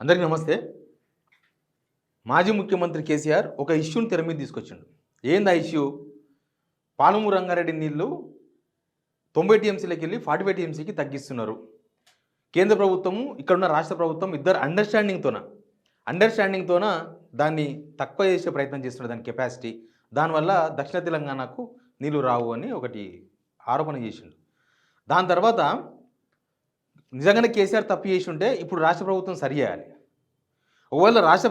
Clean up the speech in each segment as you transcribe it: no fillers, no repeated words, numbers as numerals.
అందరికీ నమస్తే. మాజీ ముఖ్యమంత్రి కేసీఆర్ ఒక ఇష్యూని తెర మీద తీసుకొచ్చిండు. ఏంది ఆ ఇష్యూ? పాలమూరు రంగారెడ్డి నీళ్లు 90 టీఎంసీలకి వెళ్ళి 45 టీఎంసీకి తగ్గిస్తున్నారు. కేంద్ర ప్రభుత్వము ఇక్కడున్న రాష్ట్ర ప్రభుత్వం ఇద్దరు అండర్స్టాండింగ్తోన దాన్ని తక్కువ చేసే ప్రయత్నం చేస్తున్నారు, దాని కెపాసిటీ. దానివల్ల దక్షిణ తెలంగాణకు నీళ్లు రావు అని ఒకటి ఆరోపణ చేసిండు. దాని తర్వాత నిజంగానే కేసీఆర్ తప్పు చేసి ఉంటే ఇప్పుడు రాష్ట్ర ప్రభుత్వం సరి చేయాలి. ఒకవేళ రాష్ట్ర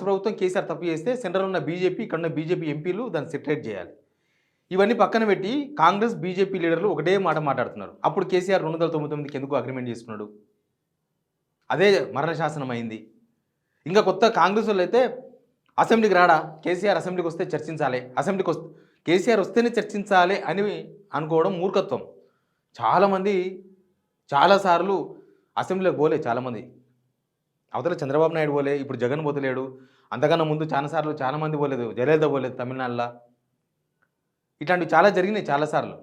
ప్రభుత్వం కేసీఆర్ తప్పు చేస్తే సెంట్రల్ ఉన్న బీజేపీ, ఇక్కడ ఉన్న బీజేపీ ఎంపీలు దాన్ని సెటరేట్ చేయాలి. ఇవన్నీ పక్కన పెట్టి కాంగ్రెస్ బీజేపీ లీడర్లు ఒకటే మాట మాట్లాడుతున్నారు. అప్పుడు కేసీఆర్ 299కి ఎందుకు అగ్రిమెంట్ చేసుకున్నాడు? అదే మరణ శాసనం అయింది. ఇంకా కొత్త కాంగ్రెస్ వాళ్ళు అయితే అసెంబ్లీకి రాడా, కేసీఆర్ అసెంబ్లీకి వస్తే చర్చించాలి, కేసీఆర్ వస్తేనే చర్చించాలి అని అనుకోవడం మూర్ఖత్వం. చాలామంది చాలాసార్లు అసెంబ్లీలోకి పోలే, చాలామంది అవతల చంద్రబాబు నాయుడు పోలే, ఇప్పుడు జగన్ పోతలేడు. అంతకన్నా ముందు చాలామంది పోలేదు, జయలలిత పోలేదు తమిళనాడులో. ఇట్లాంటివి చాలా జరిగినాయి చాలాసార్లు.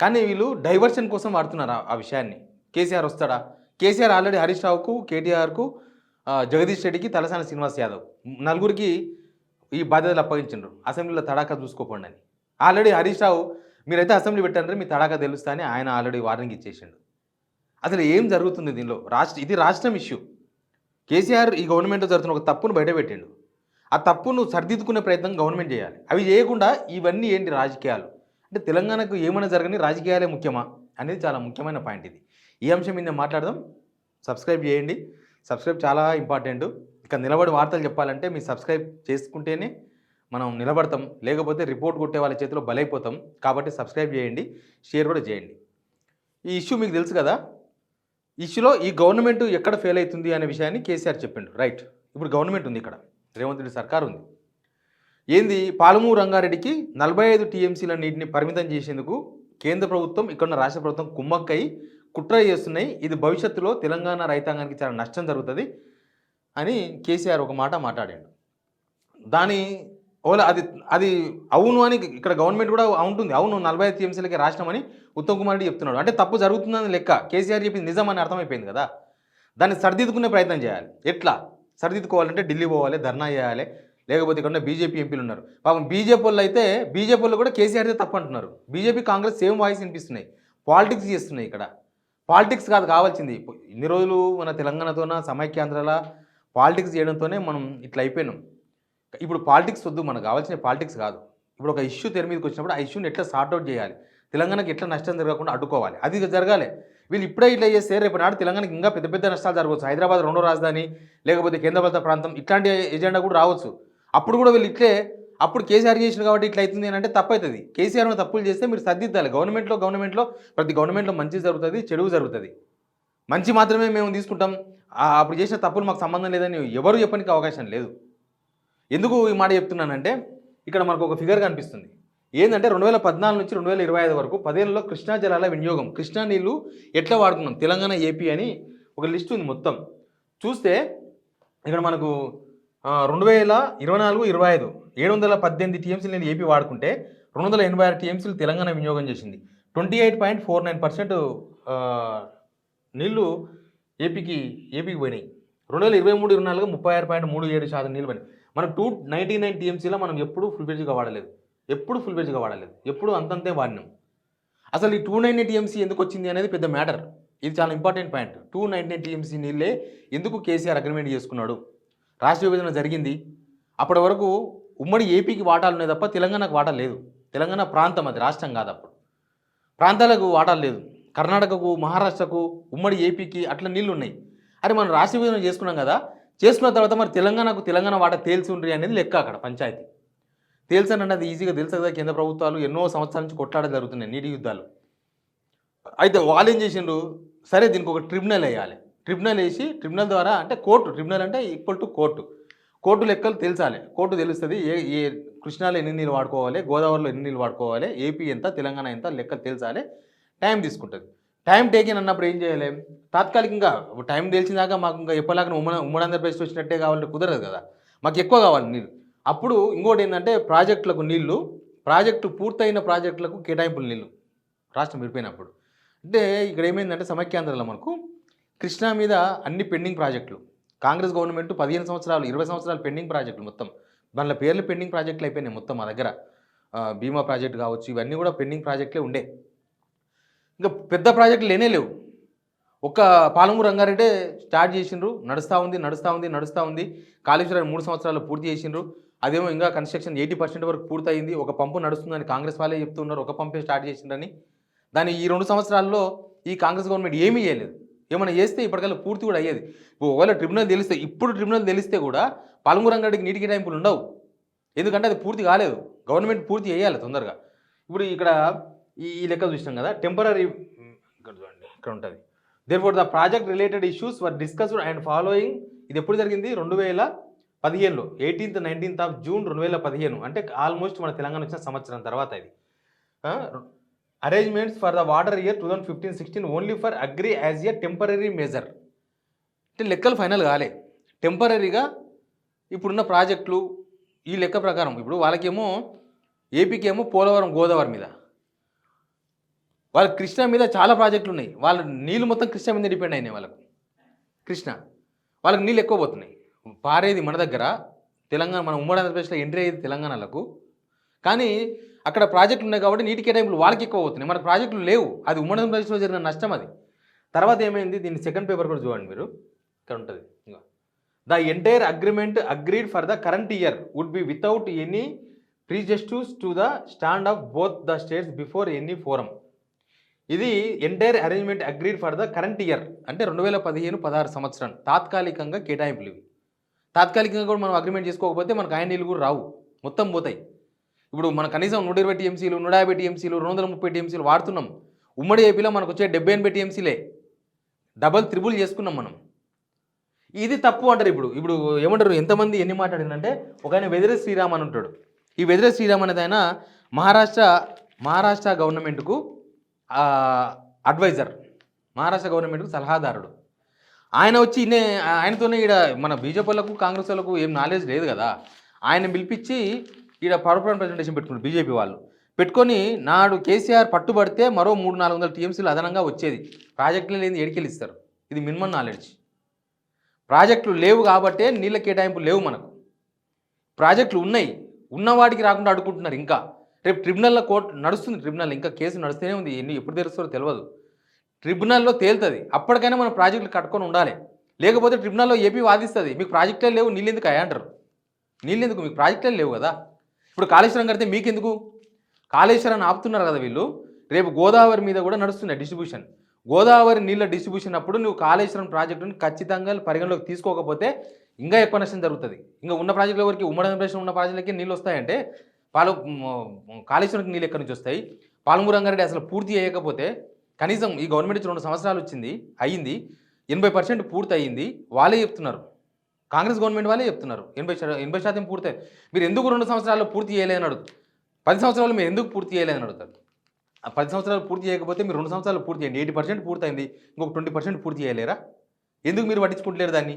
కానీ వీళ్ళు డైవర్షన్ కోసం వాడుతున్నారు ఆ విషయాన్ని. కేసీఆర్ వస్తాడా? కేసీఆర్ ఆల్రెడీ హరీష్ రావుకు, కేటీఆర్కు, జగదీష్ రెడ్డికి, తలసాని శ్రీనివాస్ యాదవ్ నలుగురికి ఈ బాధ్యతలు అప్పగించిండ్రు. అసెంబ్లీలో తడాకా చూసుకోకండి అని. ఆల్రెడీ హరీష్ రావు మీరైతే అసెంబ్లీ పెట్టండి, మీ తడాకా తెలుస్తా అని ఆయన ఆల్రెడీ వార్నింగ్ ఇచ్చేసిండు. అసలు ఏం జరుగుతుంది దీనిలో? ఇది రాష్ట్రం ఇష్యూ. కేసీఆర్ ఈ గవర్నమెంట్లో జరుగుతున్న ఒక తప్పును బయటపెట్టిండు. ఆ తప్పును సరిదిద్దుకునే ప్రయత్నం గవర్నమెంట్ చేయాలి. అవి చేయకుండా ఇవన్నీ ఏంటి రాజకీయాలు? అంటే తెలంగాణకు ఏమైనా జరగని రాజకీయాలే ముఖ్యమా అనేది చాలా ముఖ్యమైన పాయింట్ ఇది. ఈ అంశం మీద మాట్లాడదాం. సబ్స్క్రైబ్ చేయండి. సబ్స్క్రైబ్ చాలా ఇంపార్టెంట్. ఇక నిలబడి వార్తలు చెప్పాలంటే మీరు సబ్స్క్రైబ్ చేసుకుంటేనే మనం నిలబడతాం, లేకపోతే రిపోర్ట్ కొట్టే వాళ్ళ చేతిలో బలైపోతాం. కాబట్టి సబ్స్క్రైబ్ చేయండి, షేర్ కూడా చేయండి. ఈ ఇష్యూ మీకు తెలుసు కదా. ఇష్యూలో ఈ గవర్నమెంట్ ఎక్కడ ఫెయిల్ అవుతుంది అనే విషయాన్ని కేసీఆర్ చెప్పిండు. రైట్, ఇప్పుడు గవర్నమెంట్ ఉంది, ఇక్కడ రేవంత్ రెడ్డి సర్కార్ ఉంది. ఏంది? పాలమూరు రంగారెడ్డికి 45 టీఎంసీల నీటిని పరిమితం చేసేందుకు కేంద్ర ప్రభుత్వం, ఇక్కడున్న రాష్ట్ర ప్రభుత్వం కుమ్మక్కై కుట్ర చేస్తున్నాయి. ఇది భవిష్యత్తులో తెలంగాణ రైతాంగానికి చాలా నష్టం జరుగుతుంది అని కేసీఆర్ ఒక మాట మాట్లాడాడు. దాని ఓలా అది అవును అని ఇక్కడ గవర్నమెంట్ కూడా ఉంటుంది. అవును, 45 టీఎంసీలకి రాష్ట్రం అని ఉత్తమ్ కుమార్ రెడ్డి చెప్తున్నాడు. అంటే తప్పు జరుగుతుందని లెక్క. కేసీఆర్ చెప్పింది నిజం అని అర్థమైపోయింది కదా. దాన్ని సరిదిద్దుకునే ప్రయత్నం చేయాలి. ఎట్లా సరిదిద్దుకోవాలంటే ఢిల్లీ పోవాలి, ధర్నా చేయాలి, లేకపోతే ఇక్కడ బీజేపీ ఎంపీలు ఉన్నారు. పాపం బీజేపీ వాళ్ళు అయితే కూడా కేసీఆర్దే తప్పు అంటున్నారు. బీజేపీ కాంగ్రెస్ సేమ్ వాయిస్ వినిపిస్తున్నాయి. పాలిటిక్స్ చేస్తున్నాయి. ఇక్కడ పాలిటిక్స్ కాదు కావాల్సింది. ఇన్ని రోజులు మన తెలంగాణతోన సమైక్యాంధ్రలా పాలిటిక్స్ చేయడంతోనే మనం ఇట్లా అయిపోయినాం. ఇప్పుడు పాలిటిక్స్ వద్దు, మనకు కావాల్సిన పాలిటిక్స్ కాదు. ఇప్పుడు ఒక ఇష్యూ తెర మీదకి వచ్చినప్పుడు ఆ ఇష్యూని ఎట్లా సార్ట్అవుట్ చేయాలి, తెలంగాణకి ఎట్లా నష్టం జరగకుండా అడ్డుకోవాలి, అది జరగాలి. వీళ్ళు ఇప్పుడే ఇట్లా చేస్తే రేపు నాడు తెలంగాణకి ఇంకా పెద్ద పెద్ద నష్టాలు జరగవచ్చు. హైదరాబాద్ రెండో రాజధాని, లేకపోతే కేంద్రపాలిత ప్రాంతం, ఇట్లాంటి ఎజెండా కూడా రావచ్చు. అప్పుడు కూడా వీళ్ళు ఇట్లే, అప్పుడు కేసీఆర్ చేసిన కాబట్టి ఇట్లా అవుతుంది అని అంటే తప్పవుతుంది. కేసీఆర్ తప్పులు చేస్తే మీరు సర్దిద్దాలి. గవర్నమెంట్లో ప్రతి గవర్నమెంట్లో మంచి జరుగుతుంది, చెడు జరుగుతుంది. మంచి మాత్రమే మేము తీసుకుంటాం, అప్పుడు చేసిన తప్పులు మాకు సంబంధం లేదని ఎవరు చెప్పడానికి అవకాశం లేదు. ఎందుకు ఈ మాట చెప్తున్నానంటే ఇక్కడ మనకు ఒక ఫిగర్ కనిపిస్తుంది. ఏంటంటే 2014 నుంచి 2025 వరకు 10 ఏళ్లలో కృష్ణా జలాల వినియోగం, కృష్ణా నీళ్లు ఎట్లా వాడుకున్నాం తెలంగాణ, ఏపీ అని ఒక లిస్ట్ ఉంది. మొత్తం చూస్తే ఇక్కడ మనకు 2024-25 718 టీఎంసీలు నేను ఏపీ వాడుకుంటే 286 టీఎంసీలు తెలంగాణ వినియోగం చేసింది. 28.49% నీళ్లు ఏపీకి పోయినాయి. 2023-24 36.37% నీళ్ళు పోయినాయి. మనకు 299 టీఎంసీలో మనం ఎప్పుడు ఫుల్ ఫ్లెడ్జ్గా వాడలేదు, ఎప్పుడు అంతంతే వాడినాం. అసలు ఈ 299 టీఎంసీ ఎందుకు వచ్చింది అనేది పెద్ద మ్యాటర్. ఇది చాలా ఇంపార్టెంట్ పాయింట్. 299 టీఎంసీ నీళ్ళే ఎందుకు కేసీఆర్ అగ్రిమెంట్ చేసుకున్నాడు? రాష్ట్ర విభజన జరిగింది, అప్పటి వరకు ఉమ్మడి ఏపీకి వాటాలు ఉన్నాయి తప్ప తెలంగాణకు వాటాలు లేదు. తెలంగాణ ప్రాంతం, అది రాష్ట్రం కాదు. అప్పుడు ప్రాంతాలకు వాటాలు లేదు. కర్ణాటకకు, మహారాష్ట్రకు, ఉమ్మడి ఏపీకి అట్లా నీళ్ళు ఉన్నాయి. అరే మనం రాష్ట్ర విభజన చేసుకున్నాం కదా, చేసుకున్న తర్వాత మరి తెలంగాణ వాటా తేల్చి ఉండ్రి అనేది లెక్క. అక్కడ పంచాయతీ తేల్చనండి, అది ఈజీగా తెలుసు కదా. కేంద్ర ప్రభుత్వాలు ఎన్నో సంవత్సరాల నుంచి కొట్లాడ జరుగుతున్నాయి, నీటి యుద్ధాలు. అయితే వాళ్ళు ఏం చేసిండ్రు, సరే దీనికి ఒక ట్రిబ్యునల్ వేయాలి. ట్రిబ్యునల్ వేసి, ట్రిబ్యునల్ ద్వారా అంటే కోర్టు, ట్రిబ్యునల్ అంటే ఈక్వల్ టు కోర్టు లెక్కలు తెలుసాలి. కోర్టు తెలుస్తుంది ఏ కృష్ణాలో ఎన్ని నీళ్ళు వాడుకోవాలి, గోదావరిలో ఎన్ని నీళ్ళు వాడుకోవాలి, ఏపీ ఎంత, తెలంగాణ ఎంత లెక్కలు తెలుసాలి. టైం తీసుకుంటుంది. టైం టేకిన్ అన్నప్పుడు ఏం చేయాలి? తాత్కాలికంగా టైం తెలిసినాక మాకు ఇంకా ఎప్పటిలాగా ఉమ్మడి ఆంధ్రప్రదేశ్ వచ్చినట్టే కావాలంటే కుదరదు కదా, మాకు ఎక్కువ కావాలి నీళ్ళు. అప్పుడు ఇంకోటి ఏంటంటే ప్రాజెక్టులకు నీళ్లు, పూర్తయిన ప్రాజెక్టులకు కేటాయింపులు నీళ్ళు రాష్ట్రం విడిపోయినప్పుడు. అంటే ఇక్కడ ఏమైందంటే సమైక్యాంధ్రలో మనకు కృష్ణా మీద అన్ని పెండింగ్ ప్రాజెక్టులు, కాంగ్రెస్ గవర్నమెంట్ 15 సంవత్సరాలు 20 సంవత్సరాలు పెండింగ్ ప్రాజెక్టులు మొత్తం దానిలో పేర్లు పెండింగ్ ప్రాజెక్టులు అయిపోయినాయి మొత్తం మా దగ్గర. భీమా ప్రాజెక్ట్ కావచ్చు, ఇవన్నీ కూడా పెండింగ్ ప్రాజెక్టులే ఉండే. ఇంకా పెద్ద ప్రాజెక్టులు లేనే లేవు. ఒక్క పాలమూరు రంగారెడ్డి స్టార్ట్ చేసిండ్రు, నడుస్తూ ఉంది. కాళేశ్వరం 3 సంవత్సరాలు పూర్తి చేసిండ్రు. అదేమో ఇంకా కన్స్ట్రక్షన్ 80% వరకు పూర్తయింది. ఒక పంపు నడుస్తుందని కాంగ్రెస్ వాళ్ళే చెప్తున్నారు, ఒక పంపే స్టార్ట్ చేసిండ్రని. దాన్ని ఈ 2 సంవత్సరాల్లో ఈ కాంగ్రెస్ గవర్నమెంట్ ఏమీ చేయలేదు. ఏమైనా చేస్తే ఇప్పటికల్లా పూర్తి కూడా అయ్యేది. ఒకవేళ ట్రిబ్యునల్ తెలిస్తే కూడా పాలమూరు రంగారెడ్డికి నీటి కేటాయింపులు ఉండవు. ఎందుకంటే అది పూర్తి కాలేదు. గవర్నమెంట్ పూర్తి చేయాలి తొందరగా. ఇప్పుడు ఇక్కడ ఈ లెక్క చూసినాం కదా, టెంపరీ ఇక్కడ చూడండి, ఇక్కడ ఉంటుంది. Therefore the project related issues were discussed and following. ఇది ఎప్పుడు జరిగింది? 2015లో 18th 19th of June 2015. అంటే ఆల్మోస్ట్ మన తెలంగాణ వచ్చిన సంవత్సరం తర్వాత ఇది. Arrangements for the water year 2015-16 only for agree as a temporary measure. అంటే లెక్కలు ఫైనల్ కాలే, టెంపరీగా ఇప్పుడున్న ప్రాజెక్టులు ఈ లెక్క ప్రకారం. ఇప్పుడు వాళ్ళకేమో ఏపీకి ఏమో పోలవరం గోదావరి మీద, వాళ్ళ కృష్ణా మీద చాలా ప్రాజెక్టులు ఉన్నాయి. వాళ్ళ నీళ్ళు మొత్తం కృష్ణా మీద డిపెండ్ అయినాయి. వాళ్ళకి నీళ్ళు ఎక్కువ పోతున్నాయి. పారేది మన దగ్గర తెలంగాణ, మన ఉమ్మడి ఆంధ్రప్రదేశ్లో ఎంట్రీ అయ్యేది తెలంగాణలకు. కానీ అక్కడ ప్రాజెక్టులు ఉన్నాయి కాబట్టి నీటి కేటాయింపులు వాళ్ళకి ఎక్కువ అవుతున్నాయి, మనకు ప్రాజెక్టులు లేవు. అది ఉమ్మడి ఆంధ్రప్రదేశ్లో జరిగిన నష్టం అది. తర్వాత ఏమైంది, దీన్ని సెకండ్ పేపర్ కూడా చూడండి మీరు, ఇక్కడ ఉంటుంది. The entire agreement agreed for the current year would be without any prejudices to the stand of both the states before any forum. ఇది entire arrangement agreed for the current year అంటే 2015-16 సంవత్సరం తాత్కాలికంగా కేటాయింపులు. ఇవి తాత్కాలికంగా కూడా మనం అగ్రిమెంట్ చేసుకోకపోతే మనకు ఆయన నీళ్ళు కూడా రావు, మొత్తం పోతాయి. ఇప్పుడు మన కనీసం 120 టీఎంసీలు 150 టీఎంసీలు 230 టీఎంసీలు వాడుతున్నాం. ఉమ్మడి ఏపీలో మనకు వచ్చే 70-80 టీఎంసీలే, డబల్ త్రిబుల్ చేసుకున్నాం మనం. ఇది తప్పు అంటారు. ఇప్పుడు ఏమంటారు, ఎంతమంది ఎన్ని మాట్లాడిందంటే, ఒక ఆయన వెదిరే శ్రీరామ్ అని ఉంటాడు. ఈ వెదిరే శ్రీరామ్ అనేది ఆయన మహారాష్ట్ర గవర్నమెంట్కు అడ్వైజర్, మహారాష్ట్ర గవర్నమెంట్కు సలహాదారుడు. ఆయన వచ్చి ఆయనతోనే ఈడ మన బీజేపీ వాళ్ళకు కాంగ్రెస్ వాళ్ళకు ఏం నాలెడ్జ్ లేదు కదా, ఆయన పిలిపించి ఈడ పవర్ పాయింట్ ప్రజెంటేషన్ పెట్టుకున్నారు బీజేపీ వాళ్ళు. పెట్టుకొని నాడు కేసీఆర్ పట్టుబడితే మరో 300-400 టీఎంసీలు అదనంగా వచ్చేది. ప్రాజెక్టులు లేని ఎడికెళ్ళి ఇస్తారు. ఇది మినిమం నాలెడ్జ్. ప్రాజెక్టులు లేవు కాబట్టే నీళ్ళ కేటాయింపులు లేవు మనకు. ప్రాజెక్టులు ఉన్నాయి, ఉన్నవాటికి రాకుండా అడుగుకుంటున్నారు. ఇంకా రేపు ట్రిబ్యునల్లో కోర్టు నడుస్తుంది, ట్రిబ్యునల్ ఇంకా కేసు నడుస్తూనే ఉంది. ఎప్పుడు తెలుస్తారో తెలియదు. ట్రిబ్యునల్లో తేలుతుంది. అప్పటికైనా మనం ప్రాజెక్టులు కట్టుకొని ఉండాలి. లేకపోతే ట్రిబ్యునల్లో ఏపీ వాదిస్తుంది, మీకు ప్రాజెక్టులే లేవు, నీళ్ళు ఎందుకు అంటారు. నీళ్ళు ఎందుకు, మీకు ప్రాజెక్టులే లేవు కదా. ఇప్పుడు కాళేశ్వరం కడితే మీకెందుకు, కాళేశ్వరాన్ని ఆపుతున్నారు కదా వీళ్ళు. రేపు గోదావరి మీద కూడా నడుస్తున్నాయి డిస్ట్రిబ్యూషన్. గోదావరి నీళ్ళ డిస్ట్రిబ్యూషన్ అప్పుడు నువ్వు కాళేశ్వరం ప్రాజెక్టును ఖచ్చితంగా పరిగణలోకి తీసుకోకపోతే ఇంకా ఎక్కువ నష్టం జరుగుతుంది. ఇంకా ఉన్న ప్రాజెక్టుల వరకు ఉమ్మడి ఆంధ్రప్రదేశ్లో ఉన్న ప్రాజెక్టులకి నీళ్ళు వస్తాయంటే కాళేశ్వరంకి నీళ్ళు ఎక్కడి నుంచి వస్తాయి? పాలమూరు రంగారెడ్డి అసలు పూర్తి చేయకపోతే, కనీసం ఈ గవర్నమెంట్ 2 సంవత్సరాలు అయ్యింది, 80% పూర్తి అయ్యింది. వాళ్ళే చెప్తున్నారు, కాంగ్రెస్ గవర్నమెంట్ వాళ్ళే చెప్తున్నారు 80% పూర్తి. మీరు ఎందుకు 2 సంవత్సరాల్లో పూర్తి చేయలేదని అడుగుతారు. 10 సంవత్సరాలు మీరు ఎందుకు పూర్తి చేయలేదని అడుగుతారు. ఆ 10 సంవత్సరాలు పూర్తి చేయకపోతే మీరు 2 సంవత్సరాలు పూర్తి చేయండి. 80% పూర్తయింది, ఇంకొక 20% పూర్తి చేయలేరా? ఎందుకు మీరు పట్టించుకుంటలేరు దాన్ని?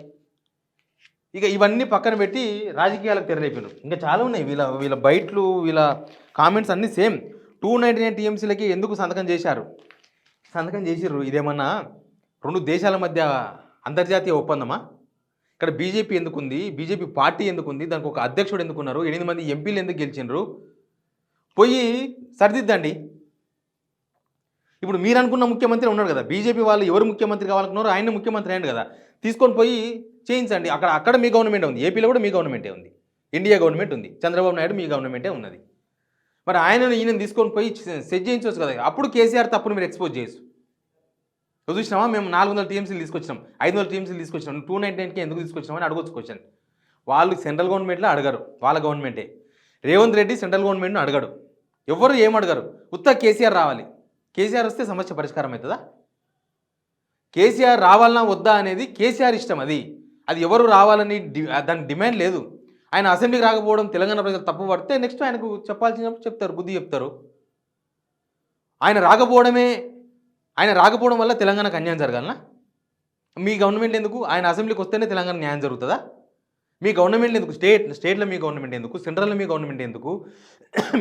ఇక ఇవన్నీ పక్కన పెట్టి రాజకీయాలకు తెరలేపారు. ఇంకా చాలా ఉన్నాయి వీళ్ళ బయట్లు, వీళ్ళ కామెంట్స్ అన్నీ సేమ్. 299 టీఎంసీలకి ఎందుకు సంతకం చేసిర్రు? ఇదేమన్నా 2 దేశాల మధ్య అంతర్జాతీయ ఒప్పందమా? ఇక్కడ బీజేపీ ఎందుకుంది, బీజేపీ పార్టీ ఎందుకుంది, దానికి ఒక అధ్యక్షుడు ఎందుకున్నారు, 8 మంది ఎంపీలు ఎందుకు గెలిచిండ్రు? పోయి సరిదిద్దండి. ఇప్పుడు మీరు అనుకున్న ముఖ్యమంత్రి ఉన్నాడు కదా, బీజేపీ వాళ్ళు ఎవరు ముఖ్యమంత్రి కావాలనుకున్నారో ఆయన ముఖ్యమంత్రి అయ్యాడు కదా, తీసుకొని పోయి చేయించండి. అక్కడ మీ గవర్నమెంటే ఉంది, ఏపీలో కూడా మీ గవర్నమెంటే ఉంది, ఇండియా గవర్నమెంట్ ఉంది, చంద్రబాబు నాయుడు మీ గవర్నమెంటే ఉన్నది. మరి ఈయన తీసుకొని పోయి సెట్ చేయించవచ్చు కదా. అప్పుడు కేసీఆర్ తప్పును మీరు ఎక్స్పోజ్ చేయొచ్చు. చూసినామా, మేము 400 టీఎంసీలు తీసుకొచ్చినాం, 500 టీఎంసీలు తీసుకొచ్చినాం, 299కి ఎందుకు తీసుకొచ్చినామని అడగొచ్చు క్వశ్చన్. వాళ్ళు సెంట్రల్ గవర్నమెంట్లో అడగరు, వాళ్ళ గవర్నమెంటే. రేవంత్ రెడ్డి సెంట్రల్ గవర్నమెంట్ను అడగడు, ఎవరు ఏమడగరు. ఉత్త కేసీఆర్ రావాలి. కేసీఆర్ వస్తే సమస్య పరిష్కారం అవుతుందా? కేసీఆర్ రావాలన్నా వద్దా అనేది కేసీఆర్ ఇష్టం. అది ఎవరు రావాలని దానికి డిమాండ్ లేదు. ఆయన అసెంబ్లీకి రాకపోవడం తెలంగాణ ప్రజలు తప్పు పడితే నెక్స్ట్ ఆయనకు చెప్పాల్సినప్పుడు చెప్తారు, బుద్ధి చెప్తారు. ఆయన రాకపోవడం వల్ల తెలంగాణకు అన్యాయం జరగాలనా? మీ గవర్నమెంట్ ఎందుకు? ఆయన అసెంబ్లీకి వస్తేనే తెలంగాణ న్యాయం జరుగుతుందా? మీ గవర్నమెంట్ ఎందుకు? స్టేట్లో మీ గవర్నమెంట్ ఎందుకు? సెంట్రల్లో మీ గవర్నమెంట్ ఎందుకు?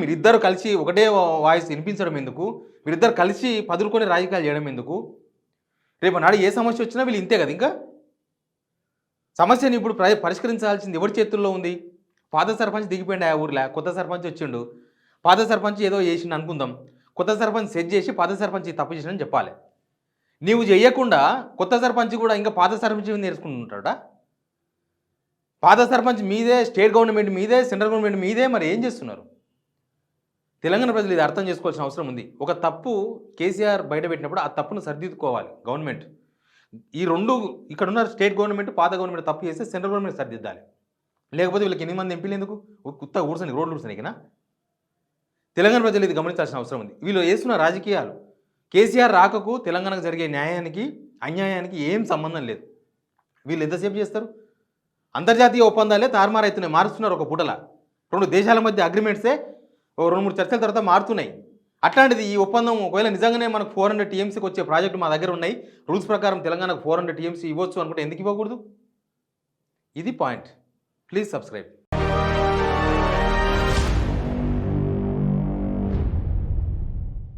మీరిద్దరు కలిసి ఒకటే వాయిస్ వినిపించడం ఎందుకు? మీరిద్దరు కలిసి పదులుకొని రాజకీయాలు చేయడం ఎందుకు? రేపు నాడు ఏ సమస్య వచ్చినా వీళ్ళు ఇంతే కదా. ఇంకా సమస్యని ఇప్పుడు పరిష్కరించాల్సింది ఎవరి చేతుల్లో ఉంది? పాత సర్పంచ్ దిగిపోయిండు ఆ ఊర్లో, కొత్త సర్పంచ్ వచ్చిండు. పాత సర్పంచ్ ఏదో చేసిండు అనుకుందాం. కొత్త సర్పంచ్ సెట్ చేసి పాత సర్పంచ్ ఈ తప్పు చేసిండని చెప్పాలి. నీవు చెయ్యకుండా కొత్త సర్పంచ్ కూడా ఇంకా పాత సర్పంచ్ నేర్చుకుంటుంటాడా? పాత సర్పంచ్ మీదే, స్టేట్ గవర్నమెంట్ మీదే, సెంట్రల్ గవర్నమెంట్ మీదే, మరి ఏం చేస్తున్నారు? తెలంగాణ ప్రజలు ఇది అర్థం చేసుకోవాల్సిన అవసరం ఉంది. ఒక తప్పు కేసీఆర్ బయటపెట్టినప్పుడు ఆ తప్పును సరిదిద్దుకోవాలి గవర్నమెంట్. ఈ రెండు ఇక్కడున్న స్టేట్ గవర్నమెంట్, పాత గవర్నమెంట్ తప్పు చేస్తే సెంట్రల్ గవర్నమెంట్ సరిదిద్దాలి. లేకపోతే వీళ్ళకి 8 మంది ఎంపీలు ఎందుకు? కొత్త ఊడ్సని రోడ్లు ఊడ్సనికినా? తెలంగాణ ప్రజలు ఇది గమనించాల్సిన అవసరం ఉంది. వీళ్ళు వేస్తున్న రాజకీయాలు కేసీఆర్ రాకకు తెలంగాణకు జరిగే న్యాయానికి, అన్యాయానికి ఏం సంబంధం లేదు. వీళ్ళు ఎంతసేపు చేస్తారు? అంతర్జాతీయ ఒప్పందాలే తారుమారైతున్నాయి, మారుస్తున్నారు ఒక పూటల. 2 దేశాల మధ్య అగ్రిమెంట్సే 2-3 చర్చల తర్వాత మారుతున్నాయి. అట్లాంటిది ఈ ఒప్పందం ఒకవేళ నిజంగానే మనకు 400 టీఎంసీకి వచ్చే ప్రాజెక్టు మా దగ్గర ఉన్నాయి, రూల్స్ ప్రకారం తెలంగాణకు 400 టీఎంసీ ఇవ్వచ్చు అనుకుంటే ఎందుకు ఇవ్వకూడదు? ఇది పాయింట్. Please subscribe.